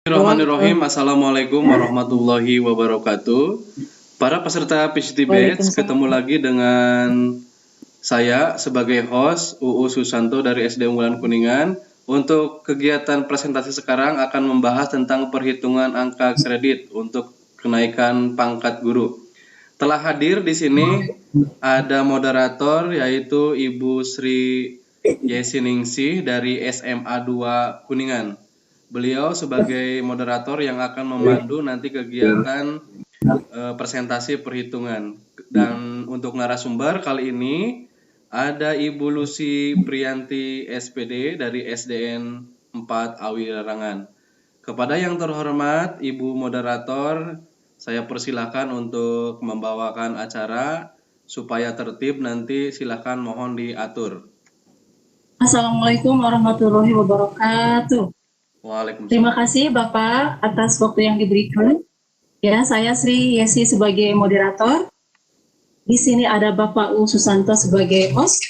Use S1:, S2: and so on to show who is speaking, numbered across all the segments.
S1: Bismillahirrahmanirrahim. Assalamualaikum warahmatullahi wabarakatuh. Para peserta PCT Batch, ketemu lagi dengan saya sebagai host UU Susanto dari SD Unggulan Kuningan. Untuk kegiatan presentasi sekarang akan membahas tentang perhitungan angka kredit untuk kenaikan pangkat guru. Telah hadir di sini ada moderator yaitu Ibu Sri Yesiningsih dari SMA 2 Kuningan. Beliau sebagai moderator yang akan memandu nanti kegiatan presentasi perhitungan. Dan untuk narasumber kali ini ada Ibu Lucy Priyanti SPD dari SDN 4 Awi Larangan. Kepada yang terhormat Ibu moderator, saya persilakan untuk membawakan acara supaya tertib, nanti silakan mohon diatur.
S2: Assalamualaikum warahmatullahi wabarakatuh.
S1: Waalaikumsalam.
S2: Terima kasih Bapak atas waktu yang diberikan. Ya, saya Sri Yesi sebagai moderator. Di sini ada Bapak U Susanto sebagai host.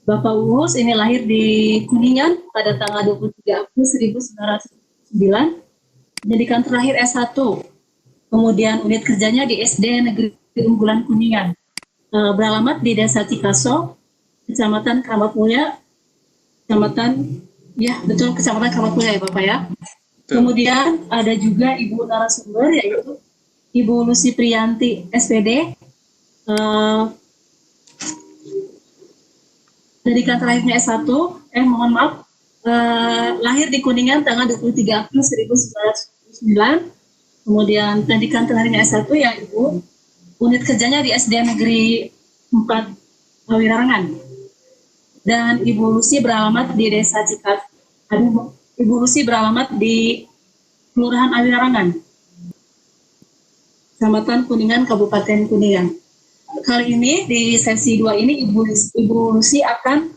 S2: Bapak Uus ini lahir di Kuningan pada tanggal 23 April 1909. Pendidikan terakhir S1. Kemudian unit kerjanya di SD Negeri Unggulan Kuningan. Beralamat di Desa Cikaso, Kecamatan Keramat Mulia, Kecamatan Keramat Mulia ya Bapak ya. Kemudian ada juga Ibu narasumber yaitu Ibu Lucy Priyanti SPD. Pendidikan terakhirnya S1, mohon maaf, lahir di Kuningan tanggal 23 April 1909. Kemudian pendidikan terakhirnya S1 ya Ibu, unit kerjanya di SD Negeri 4 Awi Larangan. Dan Ibu Lucy beralamat di Desa Ibu Lucy beralamat di Kelurahan Awi Larangan, Kecamatan Kuningan, Kabupaten Kuningan. Kali ini di sesi 2 ini Ibu Lucy akan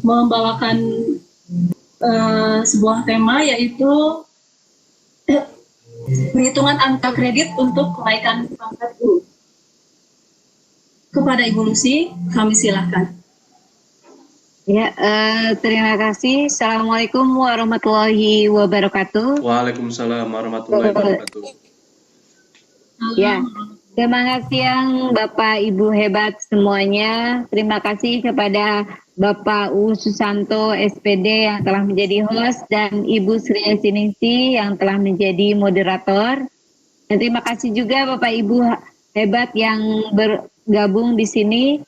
S2: membawakan sebuah tema yaitu perhitungan angka kredit untuk kenaikan pangkat guru. Kepada Ibu Lucy, kami silakan.
S3: Ya, terima kasih. Assalamualaikum warahmatullahi wabarakatuh.
S1: Waalaikumsalam warahmatullahi wabarakatuh.
S3: Ya, semangat siang Bapak Ibu hebat semuanya. Terima kasih kepada Bapak U Susanto SPD yang telah menjadi host dan Ibu Sri Yesiningsih yang telah menjadi moderator. Dan terima kasih juga Bapak Ibu hebat yang bergabung di sini.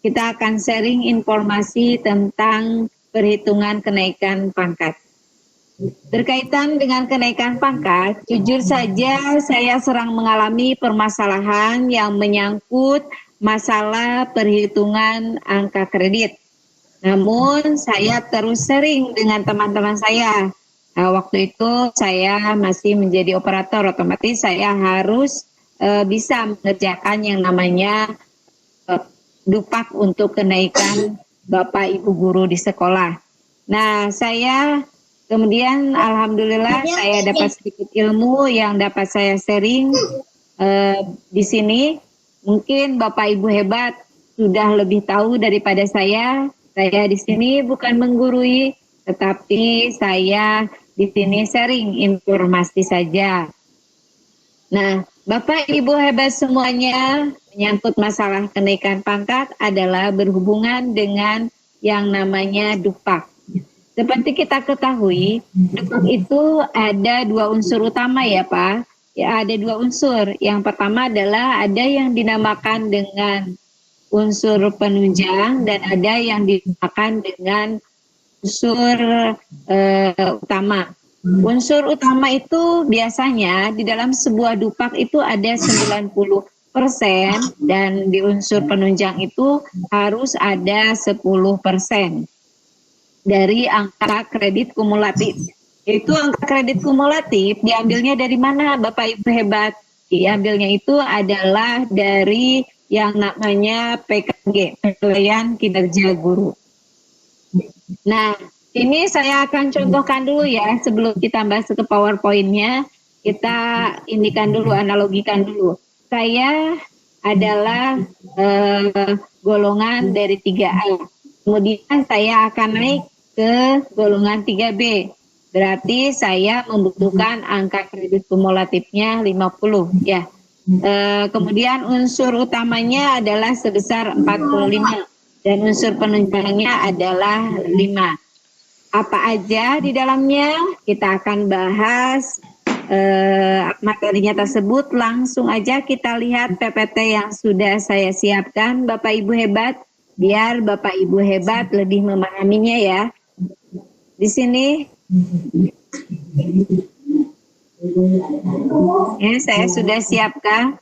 S3: Kita akan sharing informasi tentang perhitungan kenaikan pangkat. Berkaitan dengan kenaikan pangkat, jujur saja saya sering mengalami permasalahan yang menyangkut masalah perhitungan angka kredit. Namun saya terus sharing dengan teman-teman saya. Waktu itu saya masih menjadi operator, otomatis saya harus bisa mengerjakan yang namanya dupak untuk kenaikan Bapak Ibu guru di sekolah. Nah, saya kemudian alhamdulillah saya dapat sedikit ilmu yang dapat saya sharing di sini. Mungkin Bapak Ibu hebat sudah lebih tahu daripada saya. Saya di sini bukan menggurui, tetapi saya di sini sharing informasi saja. Nah, Bapak Ibu hebat semuanya, menyangkut masalah kenaikan pangkat adalah berhubungan dengan yang namanya dupak. Seperti kita ketahui, dupak itu ada 2 unsur utama ya Pak. Ya, ada 2 unsur. Yang pertama adalah ada yang dinamakan dengan unsur penunjang dan ada yang dinamakan dengan unsur utama. Unsur utama itu biasanya di dalam sebuah dupak itu ada 90% dan di unsur penunjang itu harus ada 10% dari angka kredit kumulatif. Itu angka kredit kumulatif diambilnya dari mana Bapak Ibu hebat? Diambilnya itu adalah dari yang namanya PKG, penilaian kinerja guru. Nah, ini saya akan contohkan dulu ya, sebelum kita bahas ke PowerPoint-nya, kita indikan dulu, analogikan dulu. Saya adalah golongan dari 3A. Kemudian saya akan naik ke golongan 3B. Berarti saya membutuhkan angka kredit kumulatifnya 50 ya. Kemudian unsur utamanya adalah sebesar 45 dan unsur penunjangnya adalah 5. Apa aja di dalamnya? Kita akan bahas materinya tersebut. Langsung aja kita lihat PPT yang sudah saya siapkan Bapak Ibu hebat, biar Bapak Ibu hebat lebih memahaminya ya. Di sini ya, saya sudah siapkan.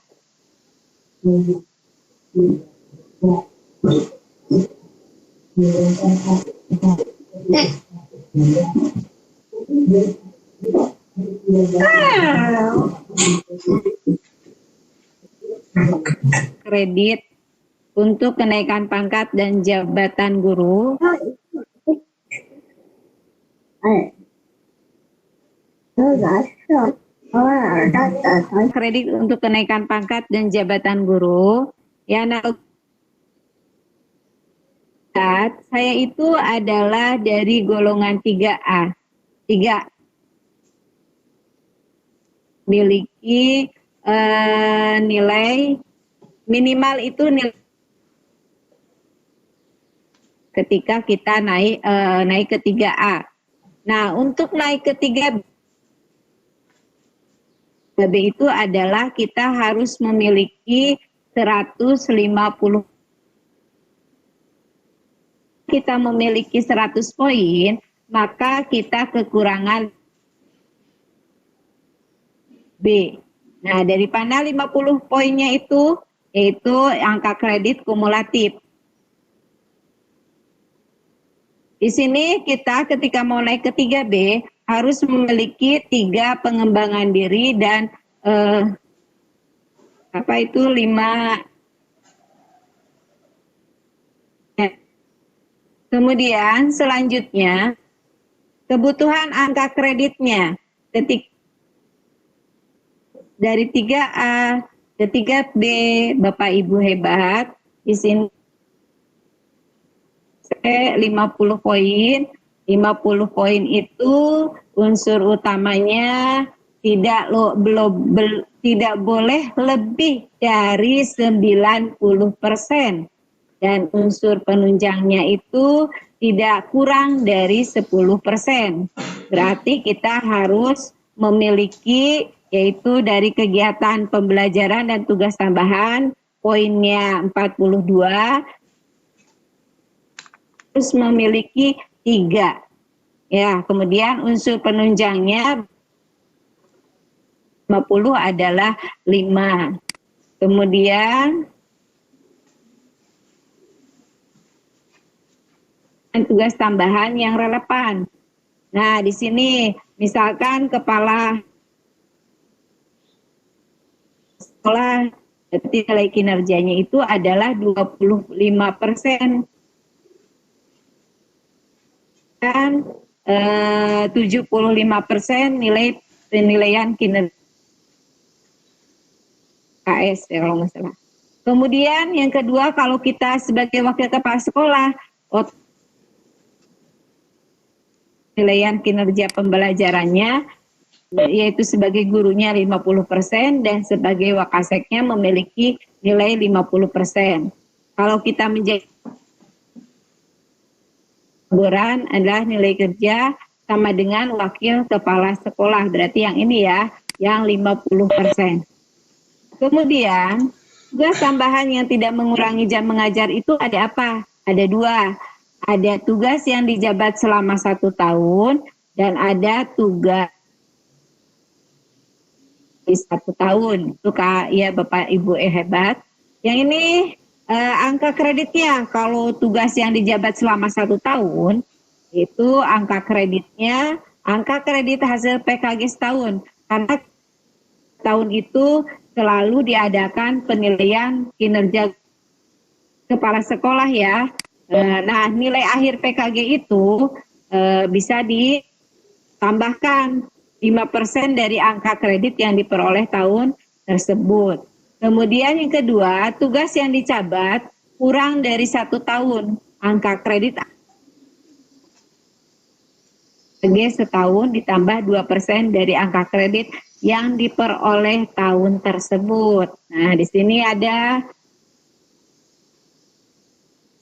S3: Kredit untuk kenaikan pangkat dan jabatan guru. Kredit untuk kenaikan pangkat dan jabatan guru. Ya, saya itu adalah dari golongan 3A. 3 miliki nilai minimal itu nilai ketika kita naik ke 3A. Nah, untuk naik ke 3B itu adalah kita harus memiliki 150. Kita memiliki 100 poin, maka kita kekurangan B. Nah, dari mana 50 poinnya itu? Yaitu angka kredit kumulatif. Di sini kita ketika mau naik ke 3B harus memiliki 3 pengembangan diri dan 5. Kemudian selanjutnya kebutuhan angka kreditnya dari 3A ke 3B, Bapak Ibu hebat, di sini 50 poin. 50 poin itu unsur utamanya tidak boleh lebih dari 90%. Dan unsur penunjangnya itu tidak kurang dari 10%. Berarti kita harus memiliki, yaitu dari kegiatan pembelajaran dan tugas tambahan, poinnya 42, harus memiliki 3. Ya, kemudian unsur penunjangnya 50 adalah 5. Kemudian tugas tambahan yang relevan. Nah, di sini misalkan kepala sekolah nilai kinerjanya itu adalah 25%. Dan 75% nilai penilaian kinerja KS ya kalau nggak salah. Kemudian yang kedua, kalau kita sebagai wakil kepala sekolah, penilaian kinerja pembelajarannya yaitu sebagai gurunya 50% dan sebagai wakaseknya memiliki nilai 50%. Kalau kita menjadi pengangguran adalah nilai kerja sama dengan wakil kepala sekolah, berarti yang ini ya, yang 50%. Kemudian tugas tambahan yang tidak mengurangi jam mengajar itu ada apa? Ada 2. Ada tugas yang dijabat selama 1 tahun dan ada tugas di 1 tahun. Itu ya Bapak Ibu hebat. Yang ini angka kreditnya, kalau tugas yang dijabat selama 1 tahun itu angka kreditnya, angka kredit hasil PKG setahun. Karena tahun itu selalu diadakan penilaian kinerja kepala sekolah ya. Nah, nilai akhir PKG itu bisa ditambahkan 5% dari angka kredit yang diperoleh tahun tersebut. Kemudian yang kedua, tugas yang dicabat kurang dari 1 tahun. Angka kredit setahun ditambah 2% dari angka kredit yang diperoleh tahun tersebut. Nah, di sini ada,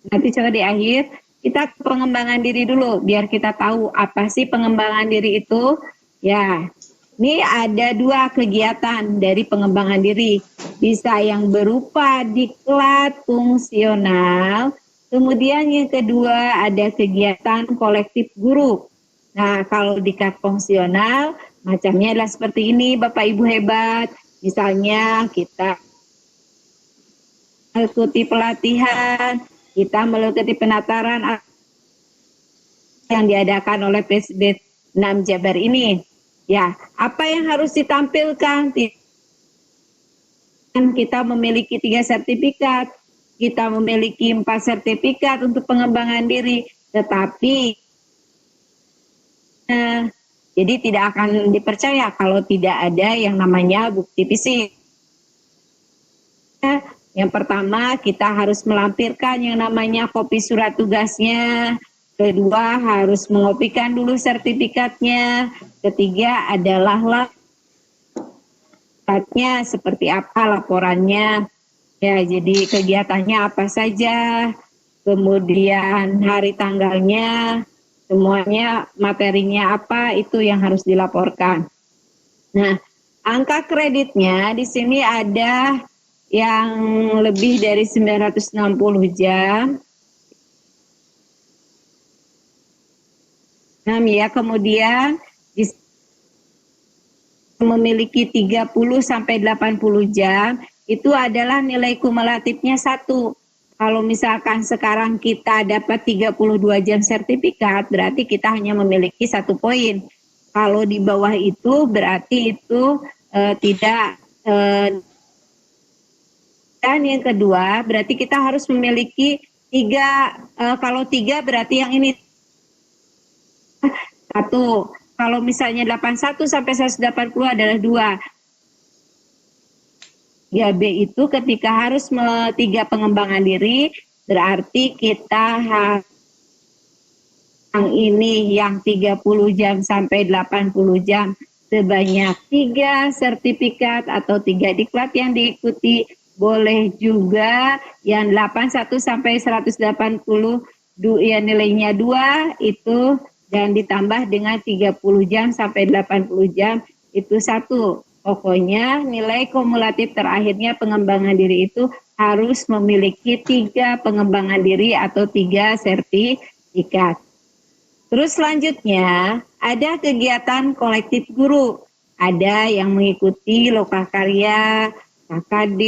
S3: nanti coba di akhir kita pengembangan diri dulu biar kita tahu apa sih pengembangan diri itu. Ya, ini ada 2 kegiatan dari pengembangan diri. Bisa yang berupa diklat fungsional, kemudian yang kedua ada kegiatan kolektif guru. Nah, kalau diklat fungsional macamnya adalah seperti ini Bapak Ibu hebat. Misalnya kita mengikuti pelatihan, kita mengikuti penataran yang diadakan oleh PSD 6 Jabar ini. Ya, apa yang harus ditampilkan? Kita memiliki 3 sertifikat, kita memiliki 4 sertifikat untuk pengembangan diri, tetapi jadi tidak akan dipercaya kalau tidak ada yang namanya bukti fisik. Yang pertama, kita harus melampirkan yang namanya kopi surat tugasnya. Kedua, harus mengopikan dulu sertifikatnya. Ketiga adalah laporannya seperti apa laporannya. Ya, jadi kegiatannya apa saja. Kemudian hari tanggalnya, semuanya materinya apa, itu yang harus dilaporkan. Nah, angka kreditnya di sini ada yang lebih dari 960 jam. Nah, ya, kemudian memiliki 30 sampai 80 jam, itu adalah nilai kumulatifnya 1. Kalau misalkan sekarang kita dapat 32 jam sertifikat, berarti kita hanya memiliki 1 poin. Kalau di bawah itu berarti itu tidak. Dan yang kedua, berarti kita harus memiliki 3, kalau 3 berarti yang ini 1. Kalau misalnya 81 sampai 180 adalah 2. 3B itu ketika harus 3 pengembangan diri, berarti kita yang ini yang 30 jam sampai 80 jam sebanyak 3 sertifikat atau 3 diklat yang diikuti. Boleh juga yang 81 sampai 180 ya nilainya 2 itu, dan ditambah dengan 30 jam sampai 80 jam itu 1. Pokoknya nilai kumulatif terakhirnya pengembangan diri itu harus memiliki 3 pengembangan diri atau 3 sertifikat. Terus selanjutnya ada kegiatan kolektif guru. Ada yang mengikuti lokakarya, KKD,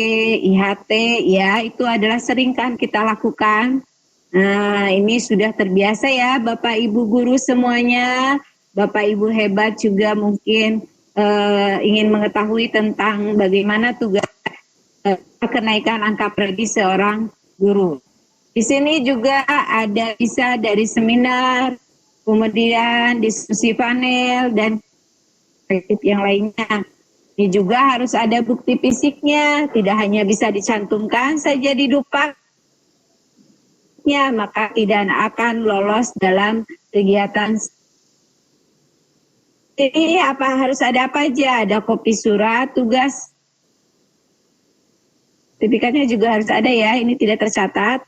S3: IHT, ya itu adalah sering kan kita lakukan. Nah, ini sudah terbiasa ya Bapak Ibu guru semuanya. Bapak Ibu hebat juga mungkin ingin mengetahui tentang bagaimana tugas kenaikan angka predi seorang guru. Di sini juga ada bisa dari seminar, kemudian diskusi panel, dan kreatif yang lainnya. Ini juga harus ada bukti fisiknya, tidak hanya bisa dicantumkan saja di dupak, maka tidak akan lolos dalam kegiatan. Ini harus ada apa aja? Ada kopi surat tugas, sertifikatnya juga harus ada ya. Ini tidak tercatat.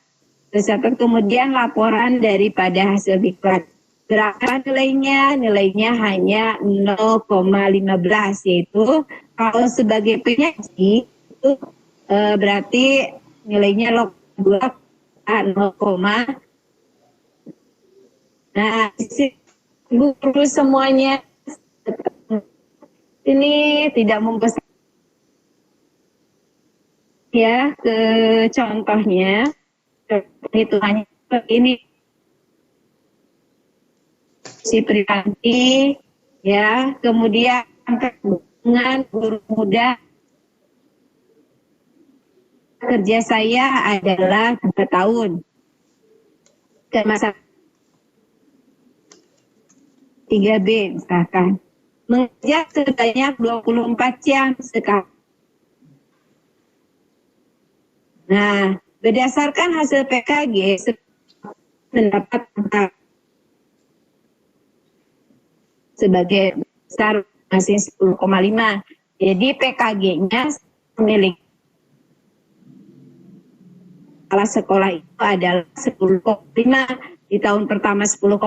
S3: Kemudian laporan daripada hasil diklat. Berapa nilainya? Nilainya hanya 0,15, yaitu kalau sebagai penyaji itu berarti nilainya 2 Nah, guru semuanya ini tidak membesar ya, ke contohnya hitungannya ini si Prianti ya, kemudian hubungan guru muda kerja saya adalah 3 tahun ke masa 3B misalkan, mengajar sebanyak 24 jam sekali. Nah, berdasarkan hasil PKG mendapat sebagai besar masing 10,5. Jadi PKG-nya memiliki kepala sekolah itu adalah 10,5. Di tahun pertama 10,5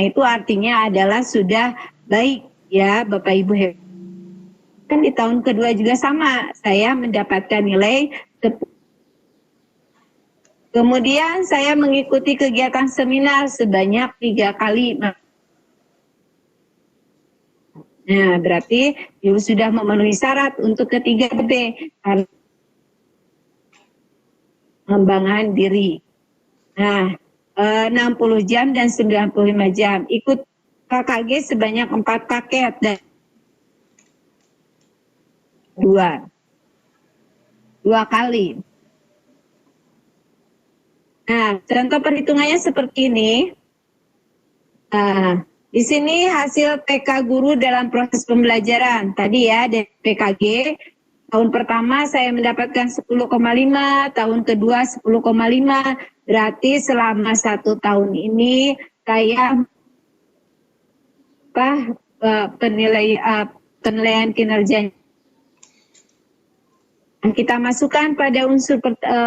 S3: itu artinya adalah sudah baik ya Bapak Ibu. Kan di tahun kedua juga sama, saya mendapatkan nilai 10. Kemudian saya mengikuti kegiatan seminar sebanyak 3 kali. Nah, berarti Ibu sudah memenuhi syarat untuk ketiga B, pengembangan diri. Nah, 60 jam dan 95 jam. Ikut KKG sebanyak 4 paket dan 2 kali. Nah, contoh perhitungannya seperti ini. Nah, di sini hasil PK guru dalam proses pembelajaran. Tadi ya, dari PKG, tahun pertama saya mendapatkan 10,5, tahun kedua 10,5. Berarti selama 1 tahun ini saya penilaian kinerjanya. Kita masukkan pada unsur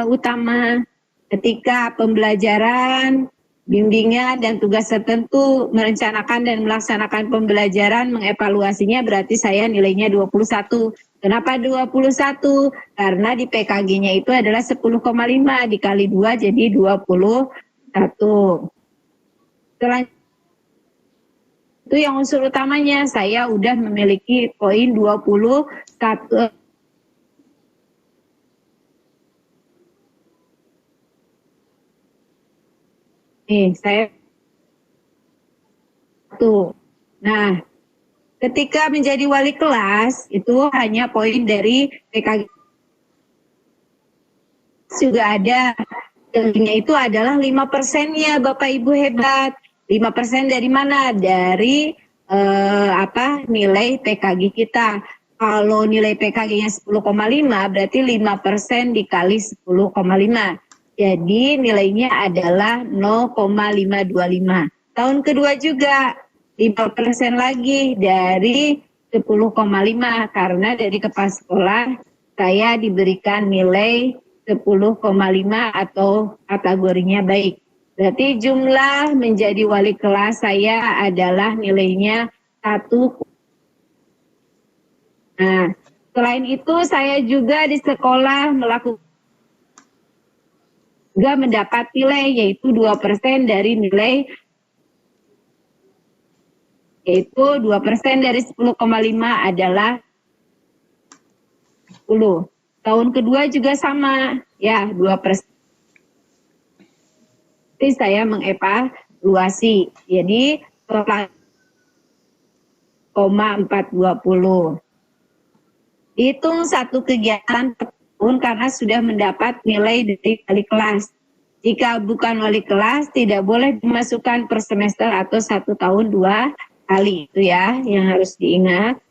S3: utama ketika pembelajaran, bimbingan, dan tugas tertentu, merencanakan dan melaksanakan pembelajaran, mengevaluasinya, berarti saya nilainya 21. Kenapa 21? Karena di PKG-nya itu adalah 10,5 dikali 2 jadi 21. Setelah itu yang unsur utamanya, saya udah memiliki poin 21. Nih, saya tuh. Nah, ketika menjadi wali kelas itu hanya poin dari PKG juga ada. Nilainya itu adalah 5%-nya Bapak Ibu hebat. 5% dari mana? Dari nilai PKG kita. Kalau nilai PKG-nya 10,5 berarti 5% dikali 10,5. Jadi nilainya adalah 0,525. Tahun kedua juga 5% lagi dari 10,5 karena dari kepala sekolah saya diberikan nilai 10,5 atau kategorinya baik. Berarti jumlah menjadi wali kelas saya adalah nilainya 1. Nah, selain itu saya juga di sekolah juga mendapat nilai yaitu 2% dari nilai, yaitu 2% dari 10,5 adalah 10. Tahun kedua juga sama ya 2%. Jadi saya mengevaluasi. Jadi total 420. Hitung satu kegiatan per tahun karena sudah mendapat nilai dari wali kelas. Jika bukan wali kelas, tidak boleh dimasukkan per semester atau 1 tahun 2 kali. Itu ya yang harus diingat.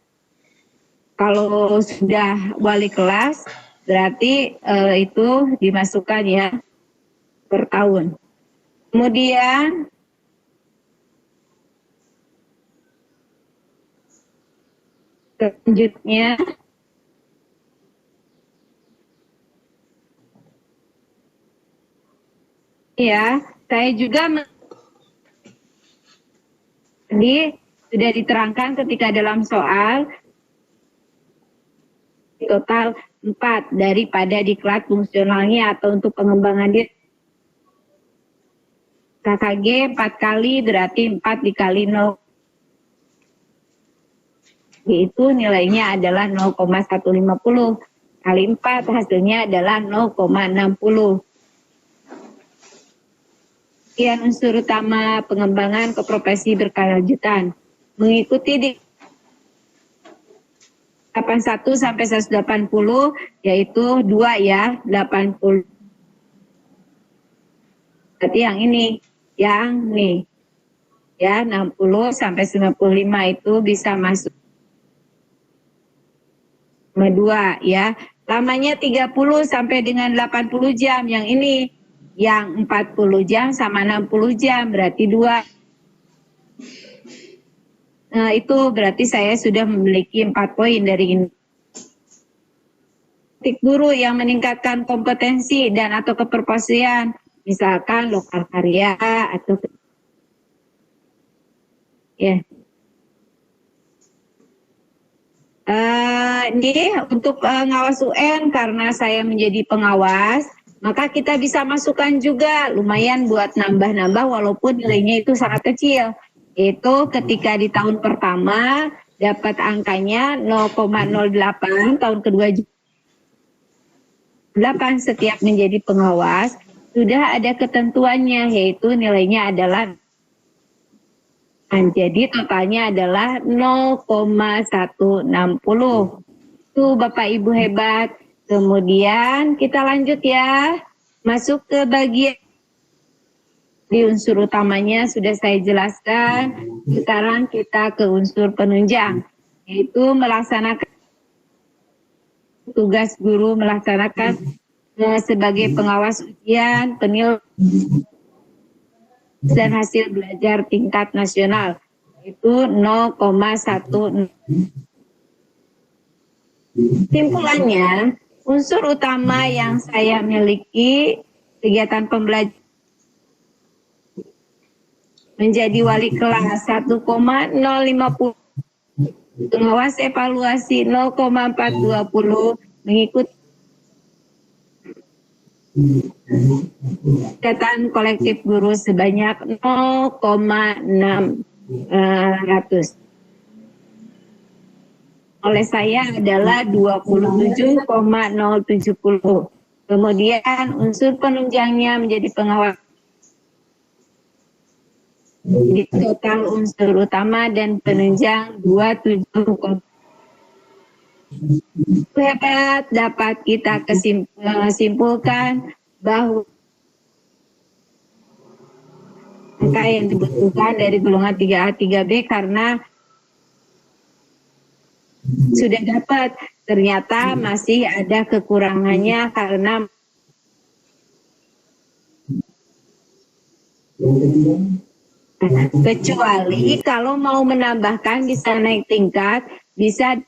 S3: Kalau sudah wali kelas, berarti itu dimasukkan ya per tahun. Kemudian selanjutnya ya, saya juga tadi sudah diterangkan ketika dalam soal total 4 daripada diklat fungsionalnya atau untuk pengembangan diri. KKG 4 kali berarti 4 dikali 0. Yaitu nilainya adalah 0,150. Kali 4 hasilnya adalah 0,60. Sekian unsur utama pengembangan keprofesi berkelanjutan. Mengikuti di 81 sampai 180 yaitu 2 ya, 80. Berarti yang ini, yang nih. Ya, 60 sampai 95 itu bisa masuk 2 ya. Lamanya 30 sampai dengan 80 jam yang ini. Yang 40 jam sama 60 jam berarti 2. itu berarti saya sudah memiliki 4 poin dari ini. Guru yang meningkatkan kompetensi dan atau keprofesian, misalkan lokal karya atau ini untuk ngawas UN, karena saya menjadi pengawas, maka kita bisa masukkan juga lumayan buat nambah-nambah walaupun nilainya itu sangat kecil. Itu ketika di tahun pertama dapat angkanya 0,08, tahun kedua 8 setiap menjadi pengawas, sudah ada ketentuannya, yaitu nilainya adalah, jadi totalnya adalah 0,160. Itu Bapak Ibu hebat. Kemudian kita lanjut ya, masuk ke bagian di unsur utamanya sudah saya jelaskan. Sekarang kita ke unsur penunjang, yaitu melaksanakan tugas guru, melaksanakan sebagai pengawas ujian, penilaian dan hasil belajar tingkat nasional, itu 0,1. Simpulannya, unsur utama yang saya miliki kegiatan pembelajaran menjadi wali kelas 1,050, pengawas evaluasi 0,420, mengikuti kegiatan kolektif guru sebanyak 0,600. Oleh saya adalah 27,070. Kemudian unsur penunjangnya menjadi pengawas. Di total unsur utama dan penunjang 27. Hebat, dapat kita simpulkan bahwa angka yang dibutuhkan dari golongan 3A 3B karena sudah dapat, ternyata masih ada kekurangannya karena kecuali kalau mau menambahkan bisa naik tingkat, bisa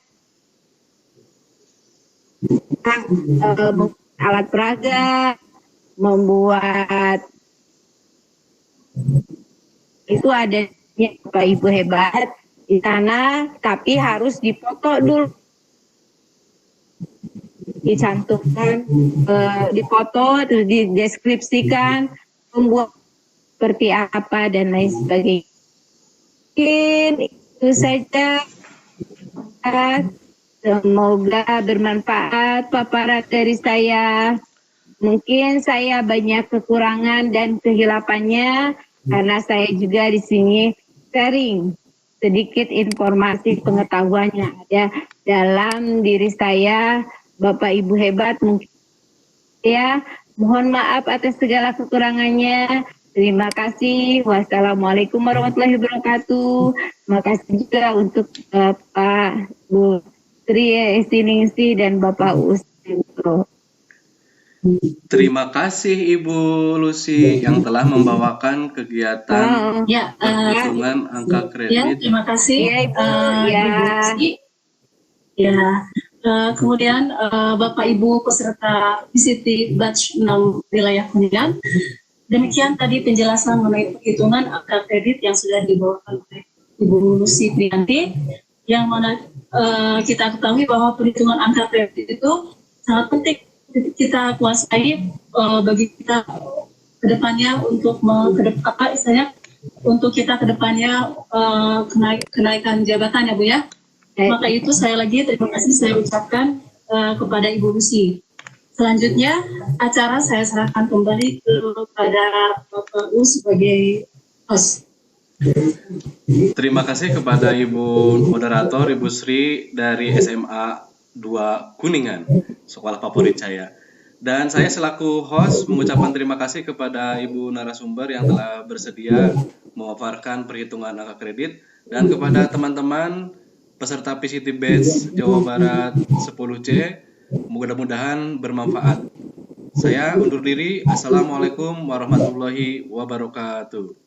S3: alat peraga, membuat itu adanya Bapak Ibu hebat di sana, tapi harus dipoto dulu, dicantumkan, dipoto, terus dideskripsikan, membuat seperti apa dan lain sebagainya. Mungkin itu saja. Semoga bermanfaat paparan dari saya. Mungkin saya banyak kekurangan dan kehilafannya karena saya juga di sini sharing sedikit informasi pengetahuan yang ada dalam diri saya. Bapak Ibu hebat, mungkin ya, mohon maaf atas segala kekurangannya. Terima kasih. Wassalamualaikum warahmatullahi wabarakatuh. Terima kasih juga untuk Pak Bu Tri Estiningsi dan Bapak Usentro.
S1: Terima kasih Ibu Lucy yang telah membawakan kegiatan perhitungan angka kredit.
S2: Ya, terima kasih. Ibu Lucy. Kemudian Bapak Ibu peserta PCT Batch 6 wilayah Kuningan. Demikian tadi penjelasan mengenai perhitungan angka kredit yang sudah dibawakan oleh Ibu Lucy Priyanti, yang mana kita ketahui bahwa perhitungan angka kredit itu sangat penting kita kuasai bagi kita kedepannya untuk untuk kita kedepannya kenaikan jabatan ya Bu ya. Maka itu saya lagi terima kasih saya ucapkan kepada Ibu Lucy. Selanjutnya acara saya serahkan kembali kepada Bapak U sebagai host.
S1: Terima kasih kepada Ibu Moderator, Ibu Sri dari SMA 2 Kuningan, sekolah favorit saya. Dan saya selaku host mengucapkan terima kasih kepada Ibu narasumber yang telah bersedia memaparkan perhitungan angka kredit, dan kepada teman-teman peserta PCT Batch Jawa Barat 10C, mudah-mudahan bermanfaat. Saya undur diri. Assalamualaikum warahmatullahi wabarakatuh.